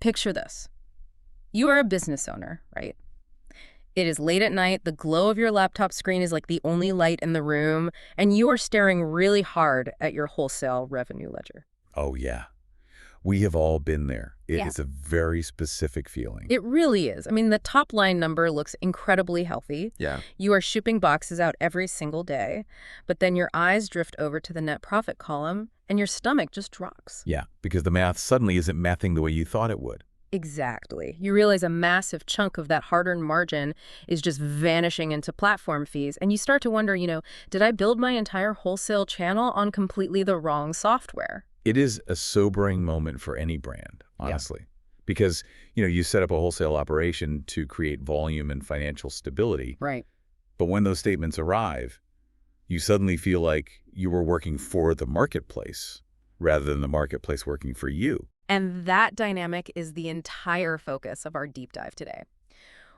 Picture this. You are a business owner, right? It is late at night, the glow of your laptop screen is like the only light in the room, and you are staring really hard at your wholesale revenue ledger. Oh, yeah. We have all been there. It Yeah. is a very specific feeling. It really is. I mean, the top line number looks incredibly healthy. Yeah. You are shipping boxes out every single day, but then your eyes drift over to the net profit column, and your stomach just drops. Yeah, because the math suddenly isn't mathing the way you thought it would. Exactly. You realize a massive chunk of that hard-earned margin is just vanishing into platform fees, and you start to wonder, did I build my entire wholesale channel on completely the wrong software? It is a sobering moment for any brand, honestly. Because, you set up a wholesale operation to create volume and financial stability. Right. But when those statements arrive, you suddenly feel like you were working for the marketplace rather than the marketplace working for you. And that dynamic is the entire focus of our deep dive today.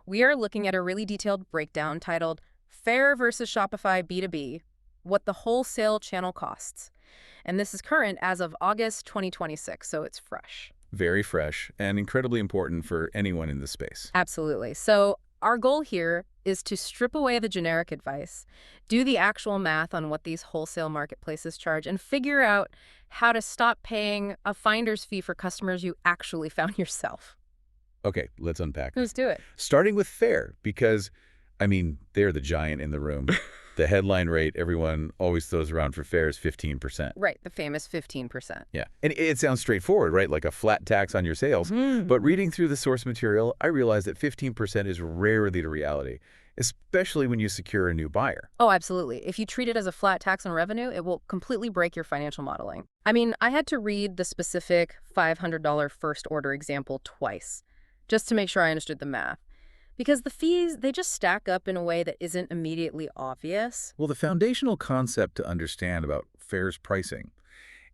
We are looking at a really detailed breakdown titled Faire versus Shopify B2B, What the Wholesale Channel Costs. And this is current as of August 2026, so it's fresh. Very fresh and incredibly important for anyone in this space. Absolutely. So our goal here is to strip away the generic advice, do the actual math on what these wholesale marketplaces charge, and figure out how to stop paying a finder's fee for customers you actually found yourself. Okay, let's unpack. Let's do it. Starting with Faire, because, they're the giant in the room. The headline rate everyone always throws around for Faire is 15%. Right, the famous 15%. Yeah, and it sounds straightforward, right? Like a flat tax on your sales. But reading through the source material, I realized that 15% is rarely the reality, especially when you secure a new buyer. Oh, absolutely. If you treat it as a flat tax on revenue, it will completely break your financial modeling. I had to read the specific $500 first order example twice, just to make sure I understood the math. Because the fees, they just stack up in a way that isn't immediately obvious. Well, the foundational concept to understand about Faire's pricing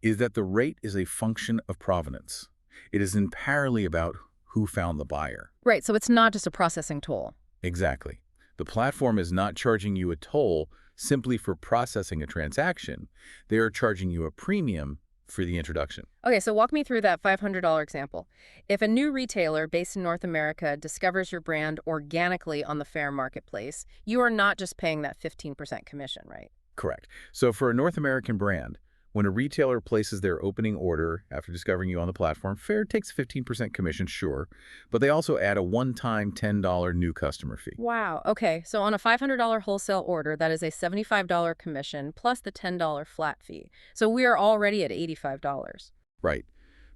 is that the rate is a function of provenance. It is entirely about who found the buyer. Right, so it's not just a processing tool. Exactly. The platform is not charging you a toll simply for processing a transaction. They are charging you a premium for the introduction. Okay, so walk me through that $500 example. If a new retailer based in North America discovers your brand organically on the Faire marketplace, you are not just paying that 15% commission, right? Correct. So for a North American brand, when a retailer places their opening order after discovering you on the platform, Faire takes 15% commission, sure, but they also add a one-time $10 new customer fee. Wow. Okay, so on a $500 wholesale order, that is a $75 commission plus the $10 flat fee. So we are already at $85. Right.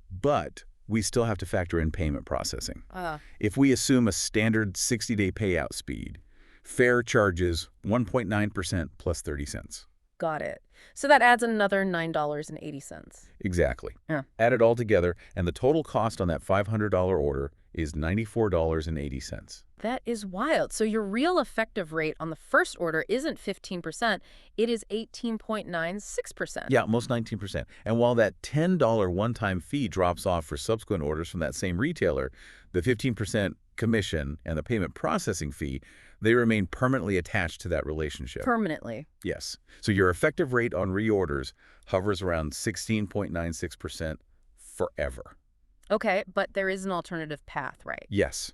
But we still have to factor in payment processing. If we assume a standard 60-day payout speed, Faire charges 1.9% plus 30 cents. Got it. So that adds another $9.80. Exactly. Yeah. Add it all together, and the total cost on that $500 order is $94.80. That is wild. So your real effective rate on the first order isn't 15%, it is 18.96%. Yeah, almost 19%. And while that $10 one-time fee drops off for subsequent orders from that same retailer, the 15% commission and the payment processing fee, they remain permanently attached to that relationship. Permanently. Yes. So your effective rate on reorders hovers around 16.96% forever. Okay, but there is an alternative path, right? Yes.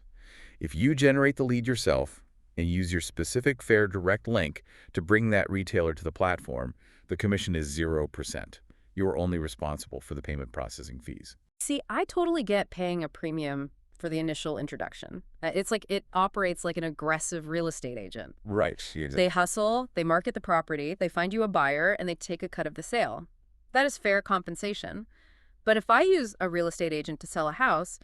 If you generate the lead yourself and use your specific Faire direct link to bring that retailer to the platform, the commission is 0%. You are only responsible for the payment processing fees. See, I totally get paying a premium for the initial introduction. It's like it operates like an aggressive real estate agent. Right. They hustle, they market the property, they find you a buyer, and they take a cut of the sale. That is fair compensation. But if I use a real estate agent to sell a house,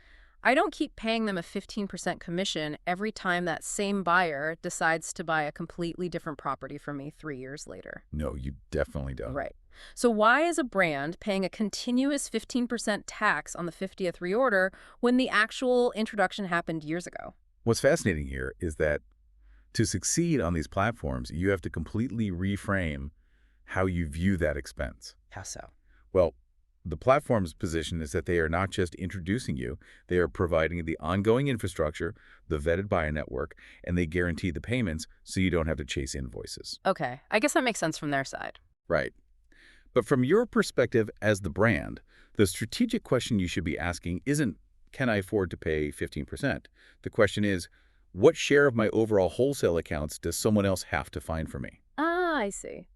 I don't keep paying them a 15% commission every time that same buyer decides to buy a completely different property from me 3 years later. No, you definitely don't. Right. So why is a brand paying a continuous 15% tax on the 50th reorder when the actual introduction happened years ago? What's fascinating here is that to succeed on these platforms, you have to completely reframe how you view that expense. How so? Well, the platform's position is that they are not just introducing you, they are providing the ongoing infrastructure, the vetted buyer network, and they guarantee the payments so you don't have to chase invoices. Okay, I guess that makes sense from their side. Right. But from your perspective as the brand, the strategic question you should be asking isn't, can I afford to pay 15%? The question is, what share of my overall wholesale accounts does someone else have to find for me? Ah, I see.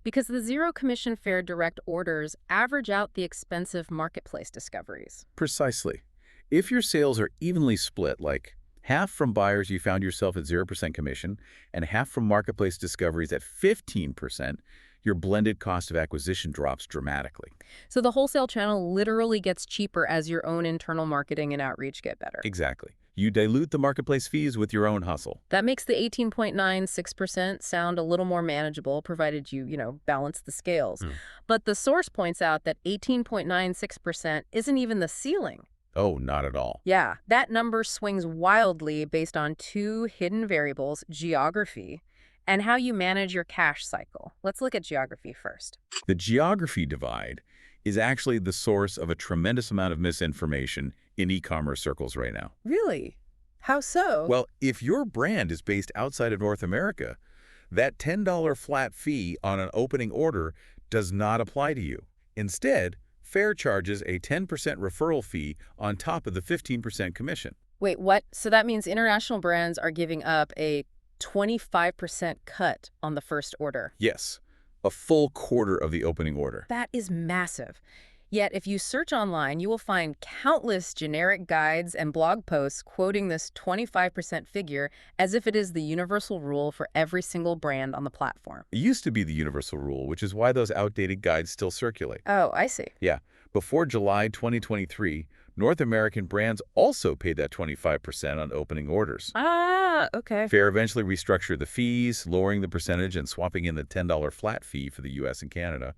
Because the zero commission Faire direct orders average out the expensive marketplace discoveries. Precisely. If your sales are evenly split, like half from buyers you found yourself at 0% commission and half from marketplace discoveries at 15%, your blended cost of acquisition drops dramatically. So the wholesale channel literally gets cheaper as your own internal marketing and outreach get better. Exactly. You dilute the marketplace fees with your own hustle. That makes the 18.96% sound a little more manageable, provided you balance the scales. But the source points out that 18.96% isn't even the ceiling. Oh, not at all. Yeah, that number swings wildly based on two hidden variables, geography and how you manage your cash cycle. Let's look at geography first. The geography divide is actually the source of a tremendous amount of misinformation in e-commerce circles right now. Really? How so? Well, if your brand is based outside of North America, that $10 flat fee on an opening order does not apply to you. Instead, Faire charges a 10% referral fee on top of the 15% commission. Wait, what? So that means international brands are giving up a 25% cut on the first order. Yes, a full quarter of the opening order. That is massive. Yet, if you search online, you will find countless generic guides and blog posts quoting this 25% figure as if it is the universal rule for every single brand on the platform. It used to be the universal rule, which is why those outdated guides still circulate. Oh, I see. Yeah, before July 2023, North American brands also paid that 25% on opening orders. Ah, okay. Faire eventually restructured the fees, lowering the percentage and swapping in the $10 flat fee for the US and Canada.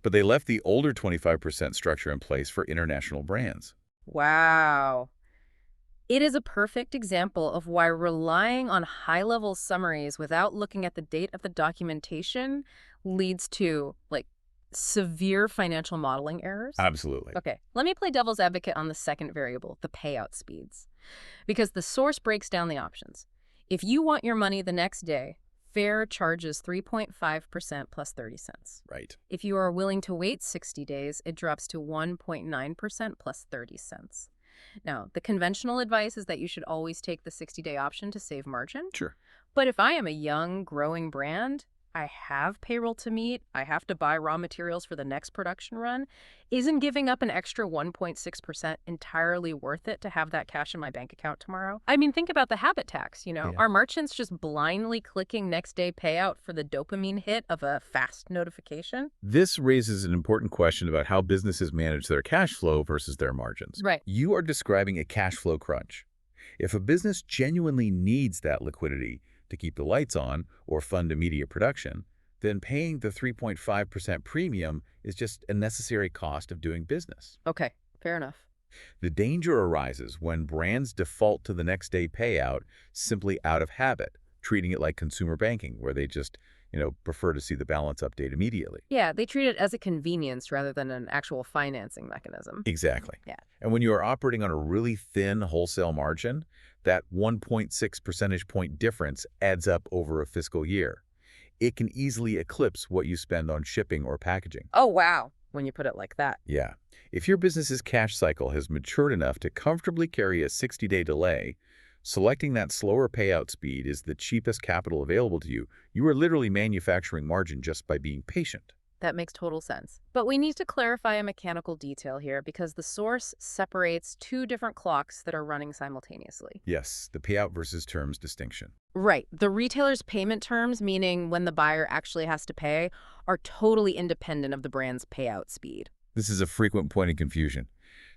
But they left the older 25% structure in place for international brands. Wow. It is a perfect example of why relying on high-level summaries without looking at the date of the documentation leads to, severe financial modeling errors. Absolutely. Okay, let me play devil's advocate on the second variable, the payout speeds. Because the source breaks down the options. If you want your money the next day, Faire charges 3.5% plus 30 cents. Right. If you are willing to wait 60 days, it drops to 1.9% plus 30 cents. Now, the conventional advice is that you should always take the 60-day option to save margin. Sure. But if I am a young, growing brand, I have payroll to meet, I have to buy raw materials for the next production run, isn't giving up an extra 1.6% entirely worth it to have that cash in my bank account tomorrow? I mean, think about the habit tax, Yeah. Are merchants just blindly clicking next day payout for the dopamine hit of a fast notification? This raises an important question about how businesses manage their cash flow versus their margins. Right. You are describing a cash flow crunch. If a business genuinely needs that liquidity to keep the lights on or fund immediate production, then paying the 3.5% premium is just a necessary cost of doing business. Okay, fair enough. The danger arises when brands default to the next day payout simply out of habit, treating it like consumer banking, where they just, prefer to see the balance update immediately. Yeah, they treat it as a convenience rather than an actual financing mechanism. Exactly. Yeah. And when you are operating on a really thin wholesale margin, that 1.6 percentage point difference adds up over a fiscal year. It can easily eclipse what you spend on shipping or packaging. Oh, wow, when you put it like that. Yeah. If your business's cash cycle has matured enough to comfortably carry a 60-day delay, selecting that slower payout speed is the cheapest capital available to you. You are literally manufacturing margin just by being patient. That makes total sense. But we need to clarify a mechanical detail here because the source separates two different clocks that are running simultaneously. Yes, the payout versus terms distinction. Right. The retailer's payment terms, meaning when the buyer actually has to pay, are totally independent of the brand's payout speed. This is a frequent point of confusion.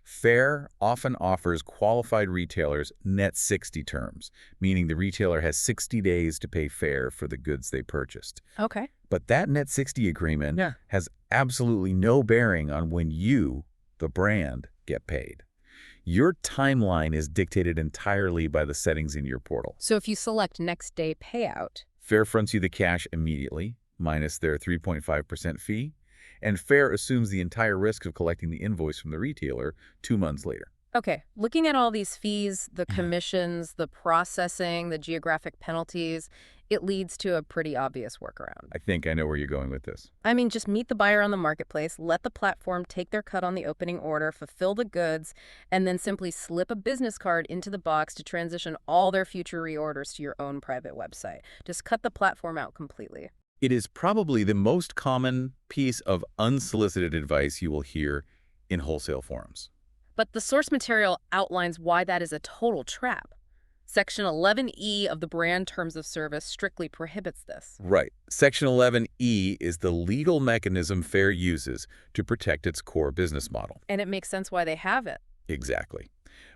Faire often offers qualified retailers net 60 terms, meaning the retailer has 60 days to pay Faire for the goods they purchased. Okay. But that net 60 agreement has absolutely no bearing on when you, the brand, get paid. Your timeline is dictated entirely by the settings in your portal. So if you select next day payout, Faire fronts you the cash immediately, minus their 3.5% fee, and Faire assumes the entire risk of collecting the invoice from the retailer 2 months later. Okay, looking at all these fees, the commissions, the processing, the geographic penalties, it leads to a pretty obvious workaround. I think I know where you're going with this. I mean, just meet the buyer on the marketplace, let the platform take their cut on the opening order, fulfill the goods, and then simply slip a business card into the box to transition all their future reorders to your own private website. Just cut the platform out completely. It is probably the most common piece of unsolicited advice you will hear in wholesale forums. But the source material outlines why that is a total trap. Section 11E of the Brand Terms of Service strictly prohibits this. Right. Section 11E is the legal mechanism Faire uses to protect its core business model. And it makes sense why they have it. Exactly.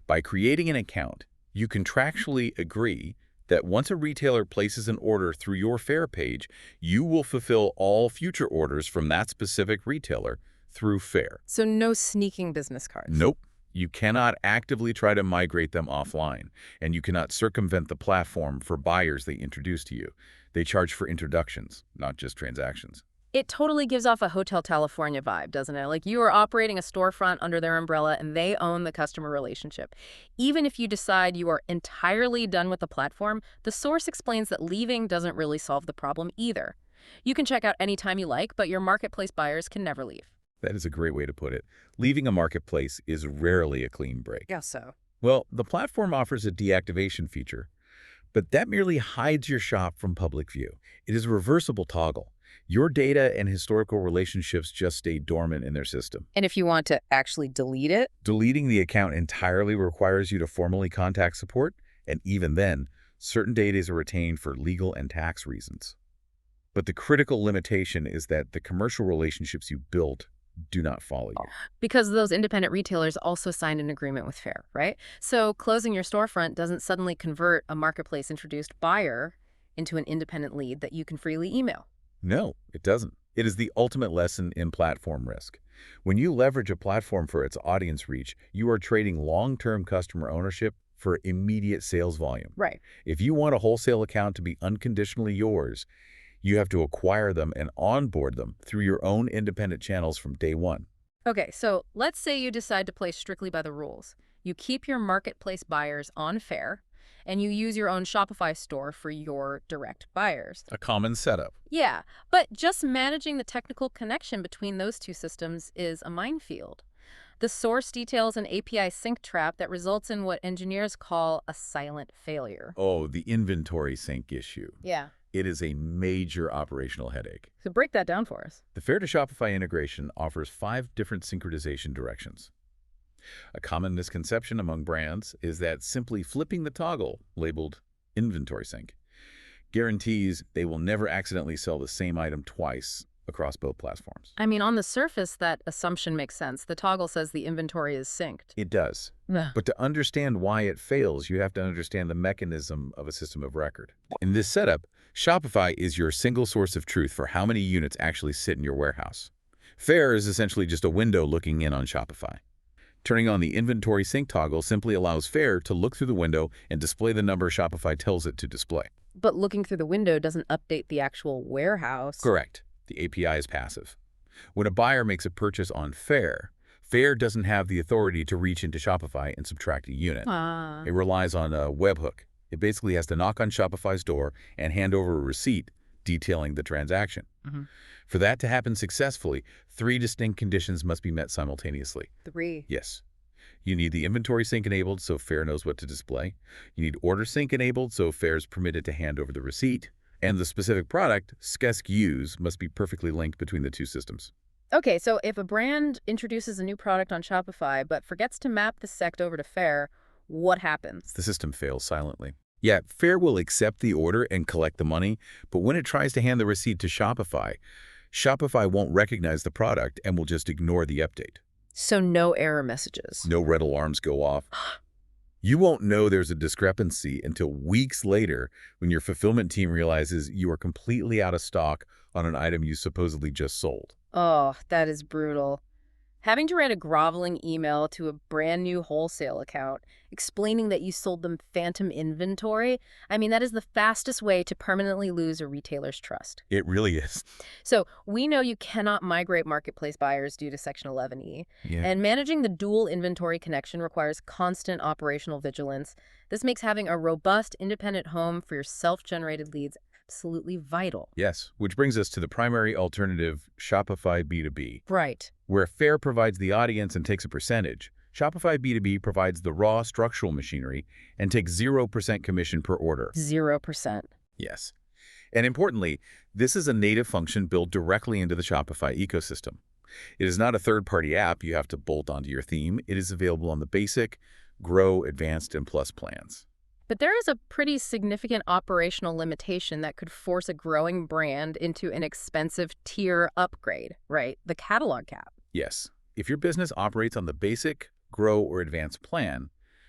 By creating an account, you contractually agree that once a retailer places an order through your Faire page, you will fulfill all future orders from that specific retailer through Faire. So no sneaking business cards. Nope. You cannot actively try to migrate them offline, and you cannot circumvent the platform for buyers they introduce to you. They charge for introductions, not just transactions. It totally gives off a Hotel California vibe, doesn't it? Like you are operating a storefront under their umbrella and they own the customer relationship. Even if you decide you are entirely done with the platform, the source explains that leaving doesn't really solve the problem either. You can check out anytime you like, but your marketplace buyers can never leave. That is a great way to put it. Leaving a marketplace is rarely a clean break. Guess so. Well, the platform offers a deactivation feature, but that merely hides your shop from public view. It is a reversible toggle. Your data and historical relationships just stay dormant in their system. And if you want to actually delete it? Deleting the account entirely requires you to formally contact support, and even then, certain data is retained for legal and tax reasons. But the critical limitation is that the commercial relationships you built do not follow you. Because those independent retailers also signed an agreement with Faire, right? So closing your storefront doesn't suddenly convert a marketplace-introduced buyer into an independent lead that you can freely email. No, it doesn't. It is the ultimate lesson in platform risk. When you leverage a platform for its audience reach, you are trading long-term customer ownership for immediate sales volume. Right. If you want a wholesale account to be unconditionally yours, you have to acquire them and onboard them through your own independent channels from day one. Okay, so let's say you decide to play strictly by the rules. You keep your marketplace buyers on Faire, and you use your own Shopify store for your direct buyers. A common setup. Yeah, but just managing the technical connection between those two systems is a minefield. The source details an API sync trap that results in what engineers call a silent failure. Oh, the inventory sync issue. Yeah. It is a major operational headache. So break that down for us. The Faire to Shopify integration offers 5 different synchronization directions. A common misconception among brands is that simply flipping the toggle, labeled inventory sync, guarantees they will never accidentally sell the same item twice across both platforms. I mean, on the surface, that assumption makes sense. The toggle says the inventory is synced. It does. But to understand why it fails, you have to understand the mechanism of a system of record. In this setup, Shopify is your single source of truth for how many units actually sit in your warehouse. Faire is essentially just a window looking in on Shopify. Turning on the inventory sync toggle simply allows Faire to look through the window and display the number Shopify tells it to display. But looking through the window doesn't update the actual warehouse. Correct. The API is passive. When a buyer makes a purchase on Faire, Faire doesn't have the authority to reach into Shopify and subtract a unit. It relies on a webhook. It basically has to knock on Shopify's door and hand over a receipt detailing the transaction. For that to happen successfully, 3 distinct conditions must be met simultaneously. 3. Yes. You need the inventory sync enabled so Faire knows what to display. You need order sync enabled so Faire is permitted to hand over the receipt. And the specific product, SKUs, must be perfectly linked between the two systems. Okay, so if a brand introduces a new product on Shopify but forgets to map the SEC over to Faire, what happens? The system fails silently. Yeah, Faire will accept the order and collect the money, but when it tries to hand the receipt to Shopify, Shopify won't recognize the product and will just ignore the update. So no error messages. No red alarms go off. You won't know there's a discrepancy until weeks later when your fulfillment team realizes you are completely out of stock on an item you supposedly just sold. Oh, that is brutal. Having to write a groveling email to a brand new wholesale account explaining that you sold them phantom inventory, I mean, that is the fastest way to permanently lose a retailer's trust. It really is. So we know you cannot migrate marketplace buyers due to Section 11E, Yeah. and managing the dual inventory connection requires constant operational vigilance. This makes having a robust, independent home for your self-generated leads absolutely vital. Yes, which brings us to the primary alternative, Shopify B2B. Right. Where Faire provides the audience and takes a percentage, Shopify B2B provides the raw structural machinery and takes 0% commission per order. 0%. Yes. And importantly, this is a native function built directly into the Shopify ecosystem. It is not a third-party app you have to bolt onto your theme. It is available on the Basic, Grow, Advanced, and Plus plans. But there is a pretty significant operational limitation that could force a growing brand into an expensive tier upgrade, right? The catalog cap. Yes, if your business operates on the Basic, Grow, or Advanced plan,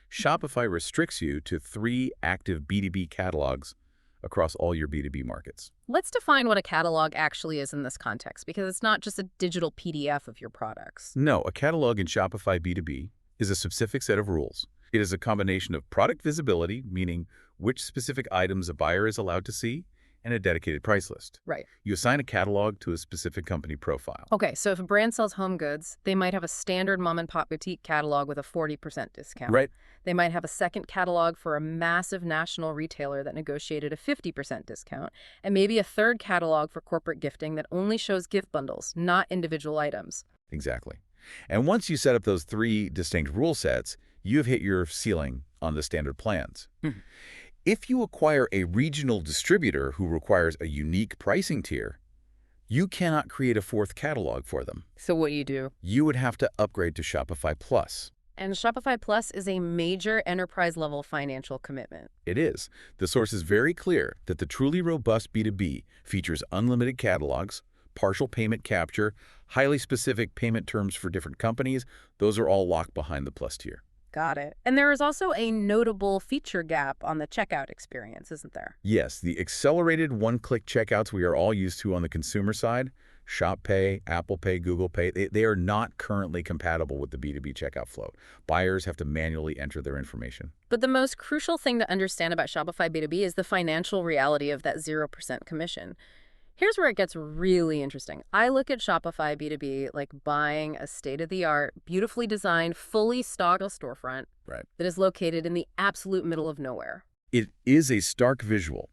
Shopify restricts you to 3 active B2B catalogs across all your B2B markets. Let's define what a catalog actually is in this context, because it's not just a digital PDF of your products. No, a catalog in Shopify B2B is a specific set of rules. It is a combination of product visibility, meaning which specific items a buyer is allowed to see, and a dedicated price list. Right. You assign a catalog to a specific company profile. Okay, so if a brand sells home goods, they might have a standard mom-and-pop boutique catalog with a 40% discount. Right. They might have a second catalog for a massive national retailer that negotiated a 50% discount, and maybe a third catalog for corporate gifting that only shows gift bundles, not individual items. Exactly. And once you set up those 3 distinct rule sets, you have hit your ceiling on the standard plans. If you acquire a regional distributor who requires a unique pricing tier, you cannot create a 4th catalog for them. So what do you do? You would have to upgrade to Shopify Plus. And Shopify Plus is a major enterprise-level financial commitment. It is. The source is very clear that the truly robust B2B features unlimited catalogs, partial payment capture, highly specific payment terms for different companies. Those are all locked behind the Plus tier. Got it. And there is also a notable feature gap on the checkout experience, isn't there? Yes, the accelerated one-click checkouts we are all used to on the consumer side, Shop Pay, Apple Pay, Google Pay, they are not currently compatible with the B2B checkout flow. Buyers have to manually enter their information. But the most crucial thing to understand about Shopify B2B is the financial reality of that 0% commission. Here's where it gets really interesting. I look at Shopify B2B like buying a state-of-the-art, beautifully designed, fully stocked storefront that is located in the absolute middle of nowhere. It is a stark visual,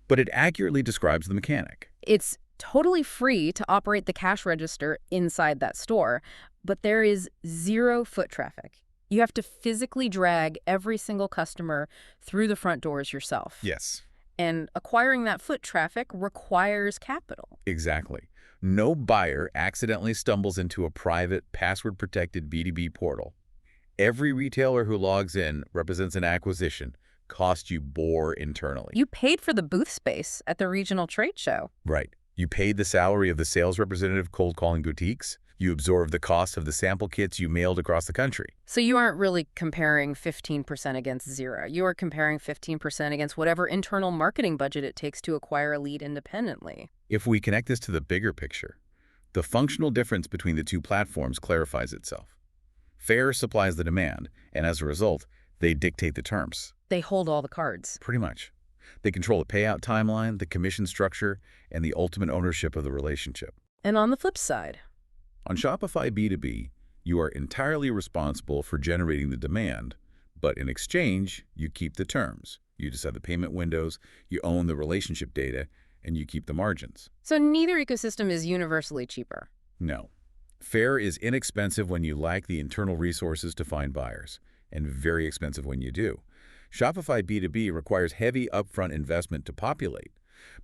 but it accurately describes the mechanic. It's totally free to operate the cash register inside that store, but there is 0 foot traffic. You have to physically drag every single customer through the front doors yourself. Yes. And acquiring that foot traffic requires capital. Exactly. No buyer accidentally stumbles into a private, password-protected B2B portal. Every retailer who logs in represents an acquisition, cost you bore internally. You paid for the booth space at the regional trade show. Right. You paid the salary of the sales representative cold calling boutiques. You absorbed the cost of the sample kits you mailed across the country. So you aren't really comparing 15% against 0. You are comparing 15% against whatever internal marketing budget it takes to acquire a lead independently. If we connect this to the bigger picture, the functional difference between the 2 platforms clarifies itself. Faire supplies the demand, and as a result, they dictate the terms. They hold all the cards. Pretty much. They control the payout timeline, the commission structure, and the ultimate ownership of the relationship. And on the flip side, on Shopify B2B, you are entirely responsible for generating the demand, but in exchange, you keep the terms. You decide the payment windows, you own the relationship data, and you keep the margins. So neither ecosystem is universally cheaper. No. Faire is inexpensive when you lack the internal resources to find buyers, and very expensive when you do. Shopify B2B requires heavy upfront investment to populate,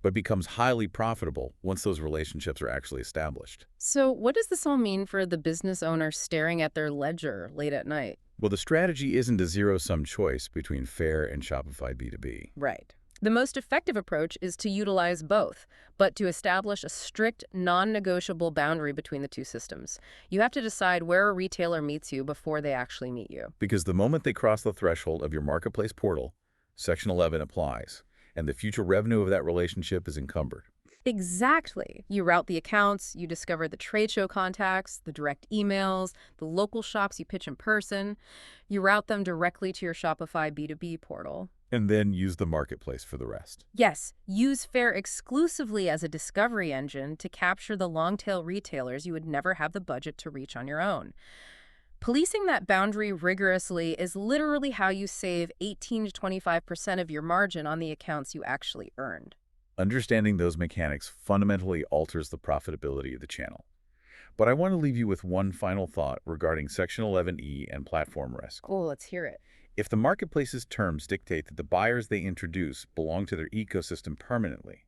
but becomes highly profitable once those relationships are actually established. So what does this all mean for the business owner staring at their ledger late at night? Well, the strategy isn't a zero-sum choice between Faire and Shopify B2B. Right. The most effective approach is to utilize both, but to establish a strict, non-negotiable boundary between the 2 systems. You have to decide where a retailer meets you before they actually meet you. Because the moment they cross the threshold of your marketplace portal, Section 11 applies, and the future revenue of that relationship is encumbered. Exactly. You route the accounts, you discover the trade show contacts, the direct emails, the local shops you pitch in person. You route them directly to your Shopify B2B portal. And then use the marketplace for the rest. Yes, use Faire exclusively as a discovery engine to capture the long-tail retailers you would never have the budget to reach on your own. Policing that boundary rigorously is literally how you save 18 to 25% of your margin on the accounts you actually earned. Understanding those mechanics fundamentally alters the profitability of the channel. But I want to leave you with one final thought regarding Section 11E and platform risk. Oh, let's hear it. If the marketplace's terms dictate that the buyers they introduce belong to their ecosystem permanently,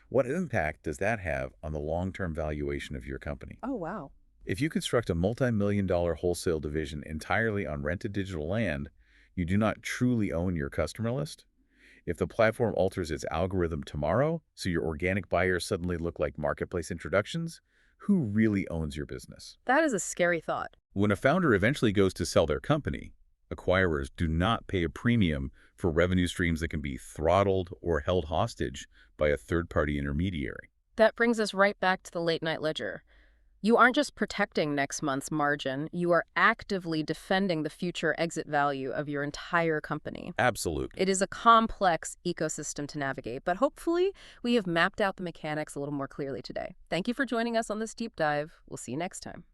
what impact does that have on the long-term valuation of your company? Oh, wow. If you construct a multi-million-dollar wholesale division entirely on rented digital land, you do not truly own your customer list. If the platform alters its algorithm tomorrow, so your organic buyers suddenly look like marketplace introductions, who really owns your business? That is a scary thought. When a founder eventually goes to sell their company, acquirers do not pay a premium for revenue streams that can be throttled or held hostage by a third-party intermediary. That brings us right back to the late-night ledger. You aren't just protecting next month's margin, you are actively defending the future exit value of your entire company. Absolutely. It is a complex ecosystem to navigate, but hopefully we have mapped out the mechanics a little more clearly today. Thank you for joining us on this deep dive. We'll see you next time.